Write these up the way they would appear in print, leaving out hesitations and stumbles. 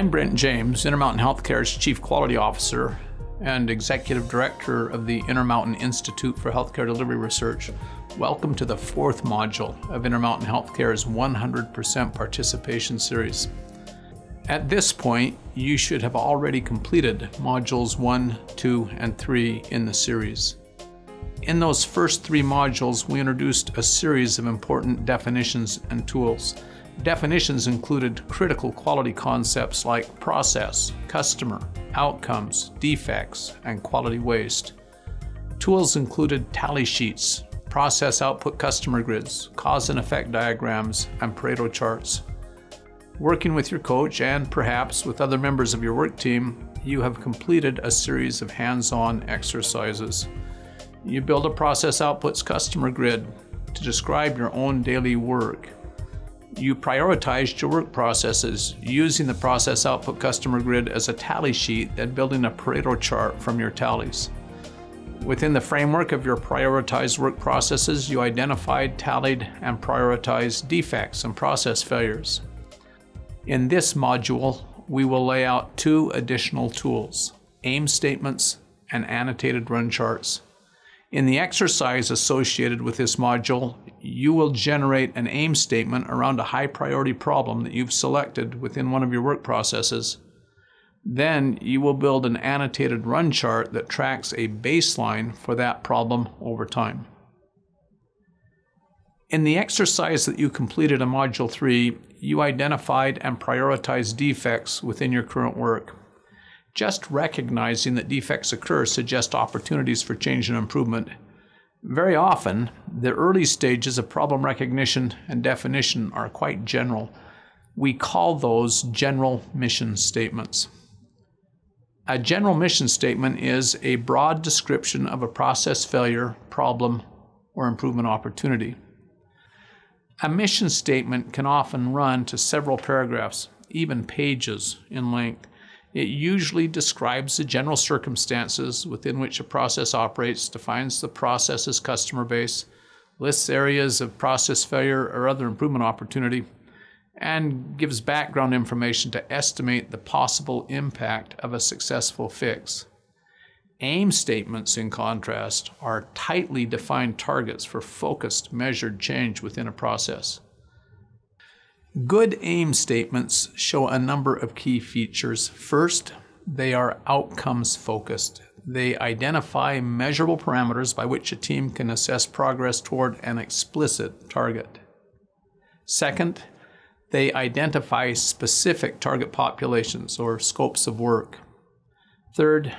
I'm Brent James, Intermountain Healthcare's Chief Quality Officer and Executive Director of the Intermountain Institute for Healthcare Delivery Research. Welcome to the fourth module of Intermountain Healthcare's 100% participation series. At this point, you should have already completed modules 1, 2, and 3 in the series. In those first 3 modules, we introduced a series of important definitions and tools. Definitions included critical quality concepts like process, customer, outcomes, defects, and quality waste. Tools included tally sheets, process output customer grids, cause and effect diagrams, and Pareto charts. Working with your coach and perhaps with other members of your work team, you have completed a series of hands-on exercises. You build a process outputs customer grid to describe your own daily work. You prioritized your work processes using the process output customer grid as a tally sheet and building a Pareto chart from your tallies. Within the framework of your prioritized work processes, you identified, tallied, and prioritized defects and process failures. In this module, we will lay out 2 additional tools, aim statements and annotated run charts. In the exercise associated with this module, you will generate an aim statement around a high priority problem that you've selected within one of your work processes. Then you will build an annotated run chart that tracks a baseline for that problem over time. In the exercise that you completed in Module 3, you identified and prioritized defects within your current work. Just recognizing that defects occur suggests opportunities for change and improvement. Very often, the early stages of problem recognition and definition are quite general. We call those general mission statements. A general mission statement is a broad description of a process failure, problem, or improvement opportunity. A mission statement can often run to several paragraphs, even pages in length. It usually describes the general circumstances within which a process operates, defines the process's customer base, lists areas of process failure or other improvement opportunity, and gives background information to estimate the possible impact of a successful fix. Aim statements, in contrast, are tightly defined targets for focused, measured change within a process. Good aim statements show a number of key features. First, they are outcomes focused. They identify measurable parameters by which a team can assess progress toward an explicit target. Second, they identify specific target populations or scopes of work. Third,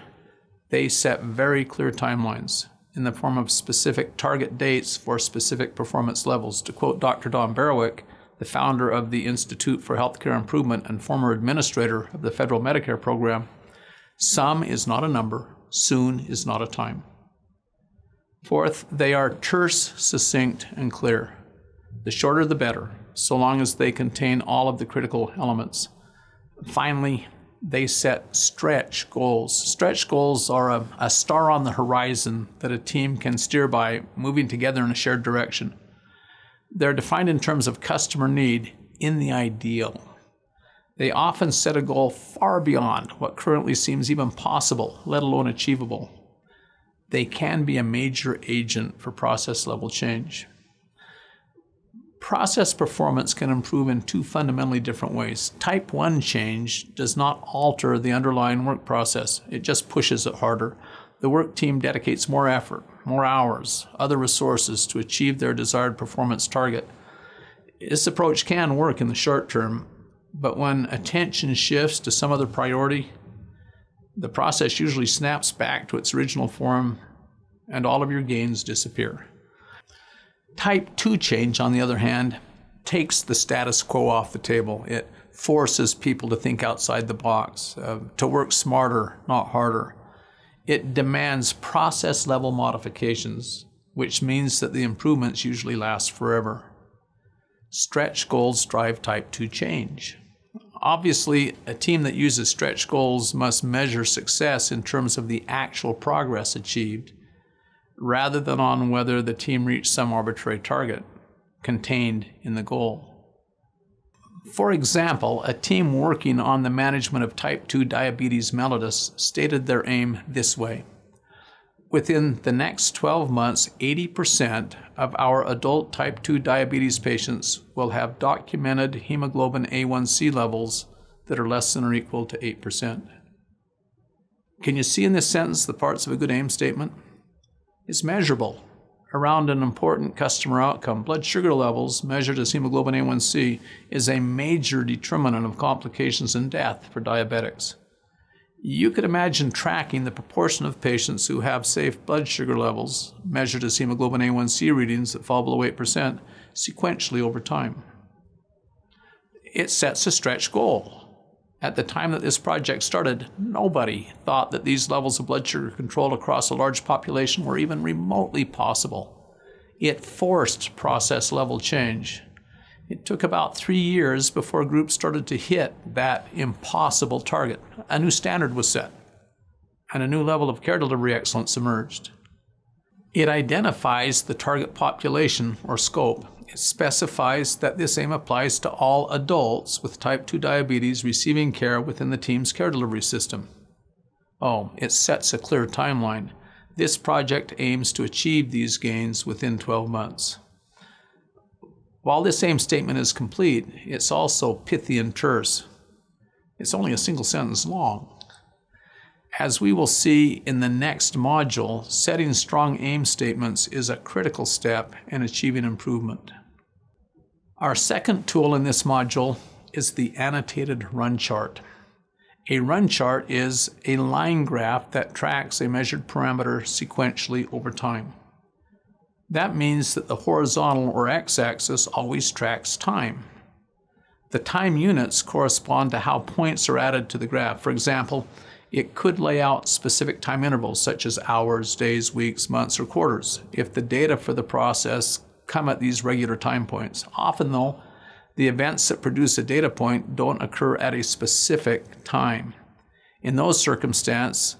they set very clear timelines in the form of specific target dates for specific performance levels. To quote Dr. Don Barrowick, the founder of the Institute for Healthcare Improvement and former administrator of the federal Medicare program, some is not a number, soon is not a time. Fourth, they are terse, succinct, and clear. The shorter the better, so long as they contain all of the critical elements. Finally, they set stretch goals. Stretch goals are a star on the horizon that a team can steer by, moving together in a shared direction. They're defined in terms of customer need in the ideal. They often set a goal far beyond what currently seems even possible, let alone achievable. They can be a major agent for process level change. Process performance can improve in 2 fundamentally different ways. Type 1 change does not alter the underlying work process. It just pushes it harder. The work team dedicates more effort, more hours, other resources to achieve their desired performance target. This approach can work in the short term, but when attention shifts to some other priority, the process usually snaps back to its original form and all of your gains disappear. Type 2 change, on the other hand, takes the status quo off the table. It forces people to think outside the box, to work smarter, not harder. It demands process-level modifications, which means that the improvements usually last forever. Stretch goals drive Type 2 change. Obviously, a team that uses stretch goals must measure success in terms of the actual progress achieved, rather than on whether the team reached some arbitrary target contained in the goal. For example, a team working on the management of type 2 diabetes mellitus stated their aim this way. Within the next 12 months, 80% of our adult type 2 diabetes patients will have documented hemoglobin A1C levels that are less than or equal to 8%. Can you see in this sentence the parts of a good aim statement? It's measurable around an important customer outcome. Blood sugar levels measured as hemoglobin A1C is a major determinant of complications and death for diabetics. You could imagine tracking the proportion of patients who have safe blood sugar levels measured as hemoglobin A1C readings that fall below 8% sequentially over time. It sets a stretch goal. At the time that this project started, nobody thought that these levels of blood sugar control across a large population were even remotely possible. It forced process level change. It took about 3 years before groups started to hit that impossible target. A new standard was set, and a new level of care delivery excellence emerged. It identifies the target population, or scope. It specifies that this aim applies to all adults with type 2 diabetes receiving care within the team's care delivery system. It sets a clear timeline. This project aims to achieve these gains within 12 months. While this aim statement is complete, it's also pithy and terse. It's only a single sentence long. As we will see in the next module, setting strong aim statements is a critical step in achieving improvement. Our second tool in this module is the annotated run chart. A run chart is a line graph that tracks a measured parameter sequentially over time. That means that the horizontal or x-axis always tracks time. The time units correspond to how points are added to the graph. For example, it could lay out specific time intervals such as hours, days, weeks, months, or quarters if the data for the process come at these regular time points. Often though, the events that produce a data point don't occur at a specific time. In those circumstances,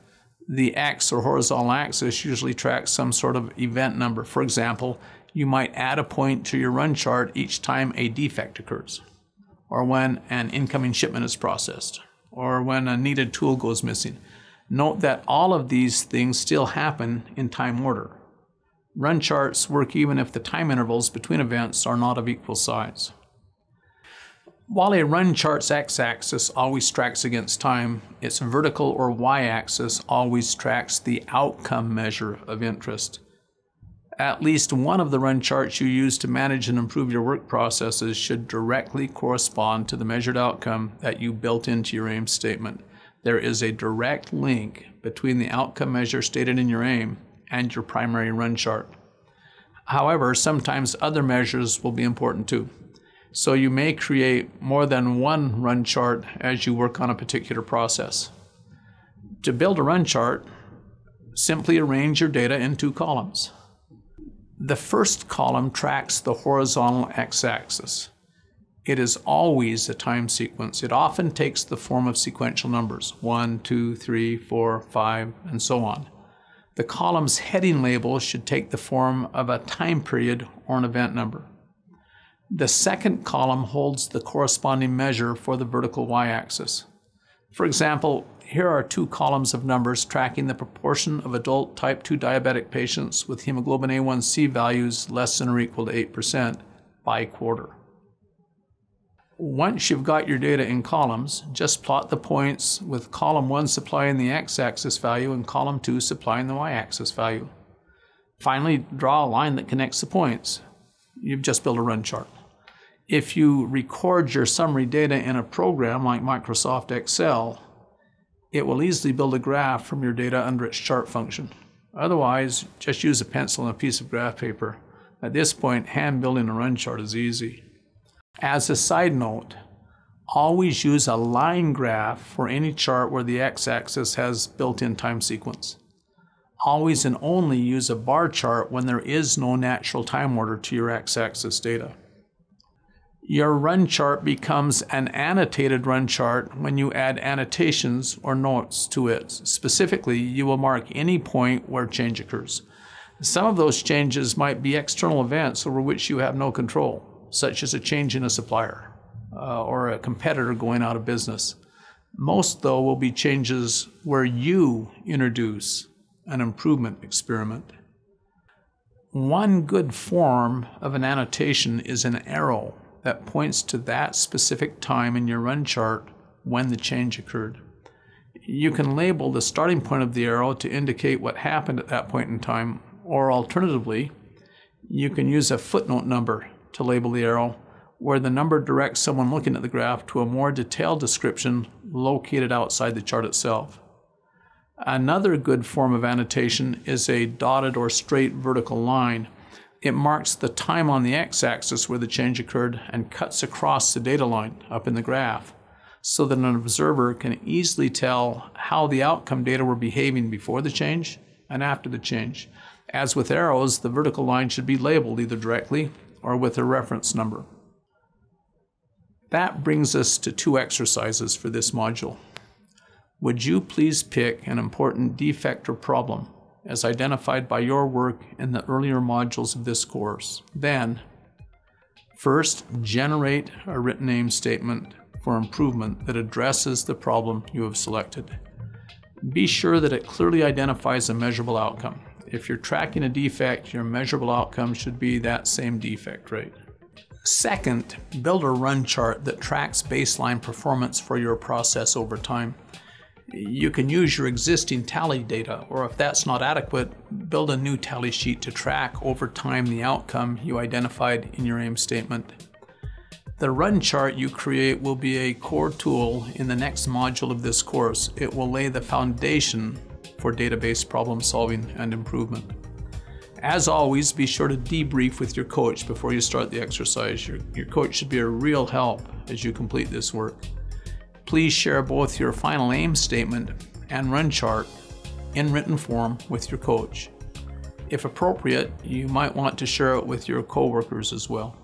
the X or horizontal axis usually tracks some sort of event number. For example, you might add a point to your run chart each time a defect occurs, or when an incoming shipment is processed, or when a needed tool goes missing. Note that all of these things still happen in time order. Run charts work even if the time intervals between events are not of equal size. While a run chart's x-axis always tracks against time, its vertical or y-axis always tracks the outcome measure of interest. At least one of the run charts you use to manage and improve your work processes should directly correspond to the measured outcome that you built into your aim statement. There is a direct link between the outcome measure stated in your aim and your primary run chart. However, sometimes other measures will be important too. So you may create more than one run chart as you work on a particular process. To build a run chart, simply arrange your data in 2 columns. The first column tracks the horizontal x-axis. It is always a time sequence. It often takes the form of sequential numbers, 1, 2, 3, 4, 5, and so on. The column's heading label should take the form of a time period or an event number. The second column holds the corresponding measure for the vertical y-axis. For example, here are 2 columns of numbers tracking the proportion of adult type 2 diabetic patients with hemoglobin A1C values less than or equal to 8% by quarter. Once you've got your data in columns, just plot the points with column 1 supplying the x-axis value and column 2 supplying the y-axis value. Finally, draw a line that connects the points. You've just built a run chart. If you record your summary data in a program like Microsoft Excel, it will easily build a graph from your data under its chart function. Otherwise, just use a pencil and a piece of graph paper. At this point, hand building a run chart is easy. As a side note, always use a line graph for any chart where the x-axis has built-in time sequence. Always and only use a bar chart when there is no natural time order to your x-axis data. Your run chart becomes an annotated run chart when you add annotations or notes to it. Specifically, you will mark any point where change occurs. Some of those changes might be external events over which you have no control, such as a change in a supplier, or a competitor going out of business. Most, though, will be changes where you introduce an improvement experiment. One good form of an annotation is an arrow that points to that specific time in your run chart when the change occurred. You can label the starting point of the arrow to indicate what happened at that point in time, or alternatively, you can use a footnote number to label the arrow, where the number directs someone looking at the graph to a more detailed description located outside the chart itself. Another good form of annotation is a dotted or straight vertical line. It marks the time on the x-axis where the change occurred and cuts across the data line up in the graph, so that an observer can easily tell how the outcome data were behaving before the change and after the change. As with arrows, the vertical line should be labeled either directly or with a reference number. That brings us to 2 exercises for this module. Would you please pick an important defect or problem as identified by your work in the earlier modules of this course? Then, first, generate a written aim statement for improvement that addresses the problem you have selected. Be sure that it clearly identifies a measurable outcome. If you're tracking a defect, your measurable outcome should be that same defect rate. Second, build a run chart that tracks baseline performance for your process over time. You can use your existing tally data, or if that's not adequate, build a new tally sheet to track over time the outcome you identified in your aim statement. The run chart you create will be a core tool in the next module of this course. It will lay the foundation for database problem solving and improvement. As always, be sure to debrief with your coach before you start the exercise. Your coach should be a real help as you complete this work. Please share both your final aim statement and run chart in written form with your coach. If appropriate, you might want to share it with your coworkers as well.